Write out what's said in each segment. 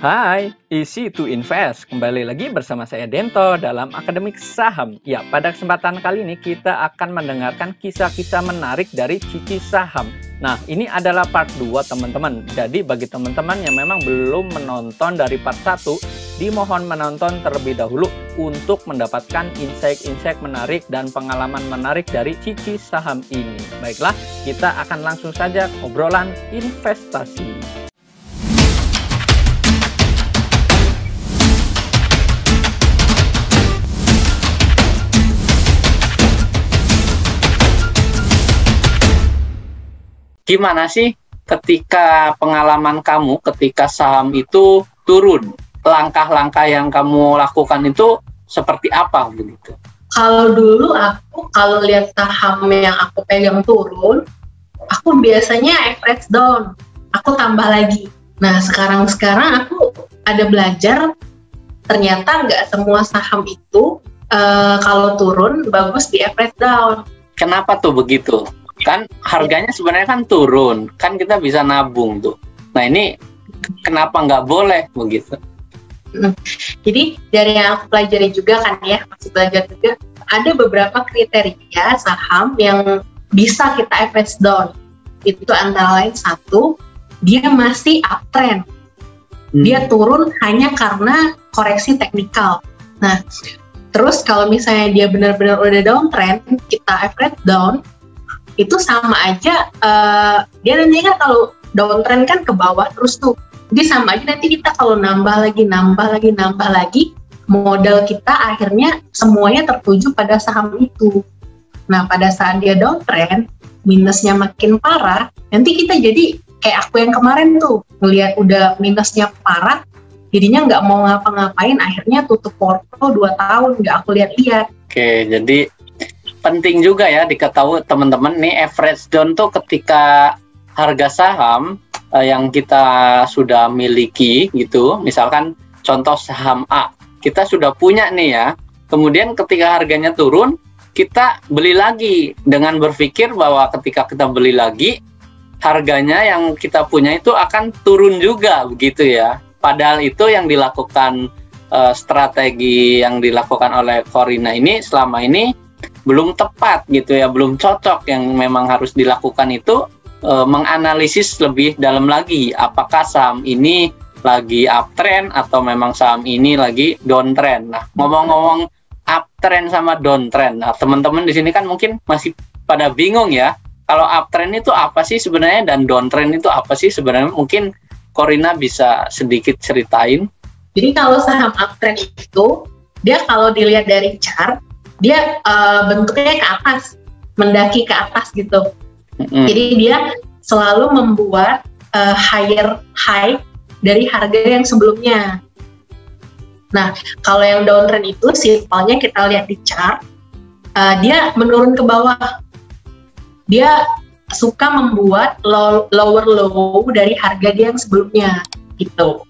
Hai, Easy to Invest. Kembali lagi bersama saya Dento dalam Akademik Saham. Ya, pada kesempatan kali ini kita akan mendengarkan kisah-kisah menarik dari Cici Saham. Nah, ini adalah part 2 teman-teman. Jadi bagi teman-teman yang memang belum menonton dari part 1, dimohon menonton terlebih dahulu untuk mendapatkan insight-insight menarik dan pengalaman menarik dari Cici Saham ini. Baiklah, kita akan langsung saja ke obrolan investasi. Gimana sih ketika pengalaman kamu ketika saham itu turun? Langkah-langkah yang kamu lakukan itu seperti apa begitu? Kalau dulu kalau lihat saham yang aku pegang turun, aku biasanya average down, aku tambah lagi. Nah sekarang aku ada belajar, ternyata nggak semua saham itu kalau turun bagus di average down. Kenapa tuh begitu? Kan harganya sebenarnya kan turun, kan kita bisa nabung tuh. Nah ini kenapa nggak boleh begitu? Jadi dari yang aku pelajari juga kan ya, masih belajar juga, ada beberapa kriteria saham yang bisa kita average down. Itu antara lain satu, dia masih uptrend. Dia turun hanya karena koreksi teknikal. Nah, terus kalau misalnya dia benar-benar udah downtrend, kita average down, itu sama aja, dia nanti kan kalau downtrend kan ke bawah terus tuh, jadi sama aja nanti kita kalau nambah lagi, modal kita akhirnya semuanya tertuju pada saham itu. Nah pada saat dia downtrend, minusnya makin parah, nanti kita jadi kayak aku yang kemarin tuh, ngelihat udah minusnya parah, jadinya nggak mau ngapa-ngapain, akhirnya tutup porto 2 tahun, nggak aku lihat-lihat. Oke, jadi penting juga ya diketahui teman-teman nih, average down tuh ketika harga saham yang kita sudah miliki gitu, misalkan contoh saham A, kita sudah punya nih ya, kemudian ketika harganya turun, kita beli lagi dengan berpikir bahwa ketika kita beli lagi, harganya yang kita punya itu akan turun juga begitu ya. Padahal itu yang dilakukan, strategi yang dilakukan oleh Corina ini selama ini belum tepat gitu ya, belum cocok. Yang memang harus dilakukan itu menganalisis lebih dalam lagi, apakah saham ini lagi uptrend atau memang saham ini lagi downtrend. Nah, ngomong-ngomong uptrend sama downtrend, nah teman-teman di sini kan mungkin masih pada bingung ya, kalau uptrend itu apa sih sebenarnya dan downtrend itu apa sih sebenarnya. Mungkin Corina bisa sedikit ceritain. Jadi kalau saham uptrend itu, dia kalau dilihat dari chart, dia bentuknya ke atas, mendaki ke atas gitu. Jadi dia selalu membuat higher high dari harga yang sebelumnya. Nah, kalau yang downtrend itu simpelnya kita lihat di chart, dia menurun ke bawah. Dia suka membuat lower low dari harga dia yang sebelumnya gitu.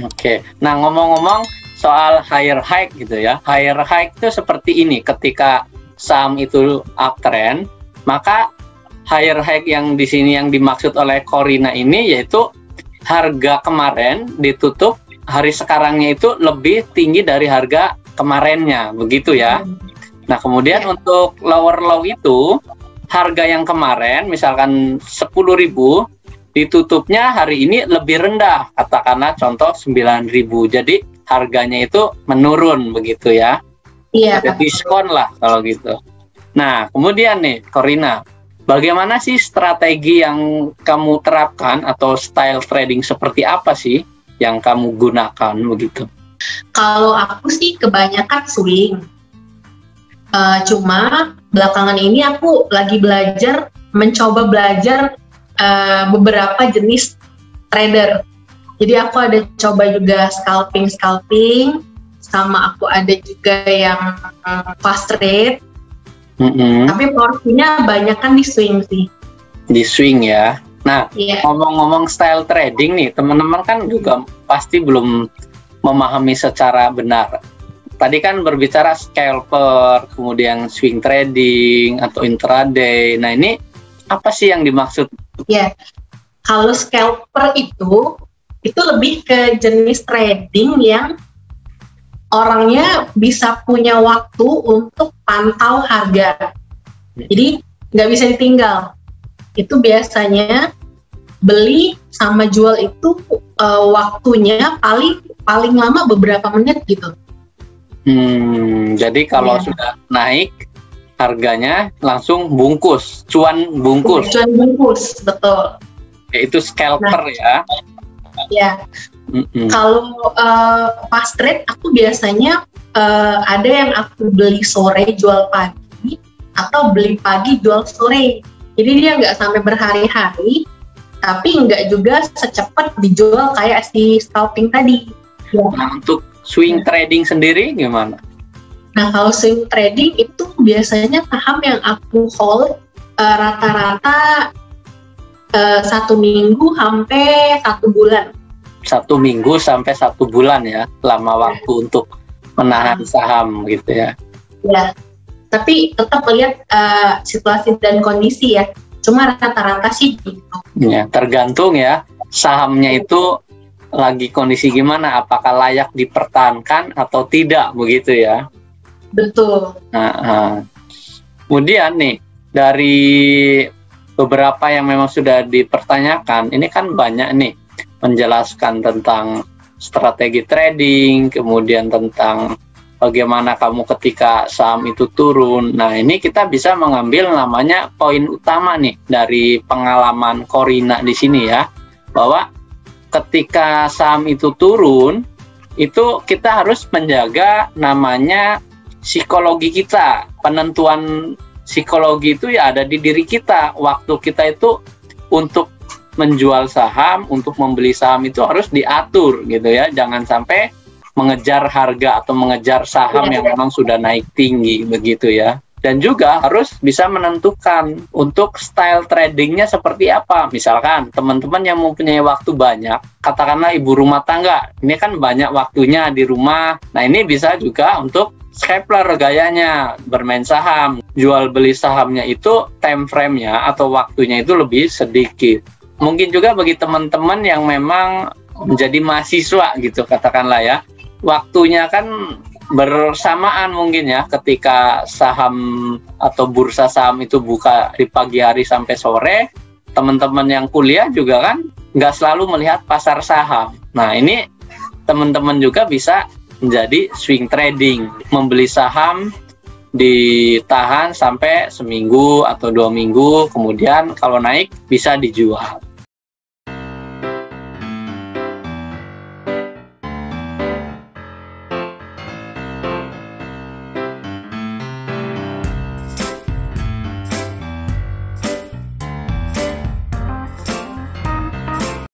Oke. Nah, ngomong-ngomong soal higher high gitu ya. Higher high itu seperti ini, ketika saham itu uptrend, maka higher high yang di sini yang dimaksud oleh Corina ini yaitu harga kemarin ditutup hari sekarangnya itu lebih tinggi dari harga kemarinnya, begitu ya. Nah, kemudian untuk lower low itu harga yang kemarin misalkan 10.000 ditutupnya hari ini lebih rendah, katakanlah contoh 9.000. Jadi harganya itu menurun begitu ya. Iya. Ada diskon lah kalau gitu. Nah, kemudian nih Corina, bagaimana sih strategi yang kamu terapkan atau style trading seperti apa sih yang kamu gunakan begitu? Kalau aku sih kebanyakan swing. Cuma belakangan ini aku lagi mencoba belajar beberapa jenis trader. Jadi aku ada coba juga scalping, sama aku ada juga yang fast trade. Tapi porsinya banyak kan di swing sih. Di swing ya. Nah, ngomong-ngomong style trading nih, teman-teman kan juga pasti belum memahami secara benar. Tadi kan berbicara scalper, kemudian swing trading atau intraday. Nah, ini apa sih yang dimaksud? Ya, kalau scalper itu itu lebih ke jenis trading yang orangnya bisa punya waktu untuk pantau harga. Jadi nggak bisa ditinggal. Itu biasanya beli sama jual itu waktunya paling lama beberapa menit gitu. Jadi kalau sudah naik harganya langsung bungkus, cuan bungkus. Cuan bungkus, betul. Yaitu scalper ya. Ya. Kalau pas trade aku biasanya ada yang aku beli sore jual pagi atau beli pagi jual sore. Jadi dia nggak sampai berhari-hari, tapi nggak juga secepat dijual kayak si scalping tadi. Ya. Nah, untuk swing trading sendiri gimana? Nah, kalau swing trading itu biasanya saham yang aku hold rata-rata 1 minggu sampai 1 bulan. 1 minggu sampai 1 bulan ya, lama waktu untuk menahan saham gitu ya. Ya, tapi tetap lihat situasi dan kondisi ya. Cuma rata-rata sih gitu. Ya, tergantung ya sahamnya itu lagi kondisi gimana, apakah layak dipertahankan atau tidak begitu ya. Betul. Nah, kemudian nih dari beberapa yang memang sudah dipertanyakan, ini kan banyak nih menjelaskan tentang strategi trading, kemudian tentang bagaimana kamu ketika saham itu turun. Nah, ini kita bisa mengambil namanya poin utama nih dari pengalaman Corina di sini ya, bahwa ketika saham itu turun, itu kita harus menjaga namanya psikologi kita. Penentuan psikologi itu ya ada di diri kita. Waktu kita itu untuk menjual saham, untuk membeli saham itu harus diatur gitu ya. Jangan sampai mengejar harga atau mengejar saham yang memang sudah naik tinggi begitu ya. Dan juga harus bisa menentukan untuk style tradingnya seperti apa. Misalkan teman-teman yang mempunyai waktu banyak, katakanlah ibu rumah tangga, ini kan banyak waktunya di rumah. Nah, ini bisa juga untuk scalper gayanya, bermain saham. Jual beli sahamnya itu time frame-nya atau waktunya itu lebih sedikit. Mungkin juga bagi teman-teman yang memang menjadi mahasiswa gitu katakanlah ya, waktunya kan bersamaan mungkin ya, ketika saham atau bursa saham itu buka di pagi hari sampai sore, teman-teman yang kuliah juga kan nggak selalu melihat pasar saham. Nah, ini teman-teman juga bisa menjadi swing trading, membeli saham ditahan sampai seminggu atau 2 minggu, kemudian kalau naik bisa dijual.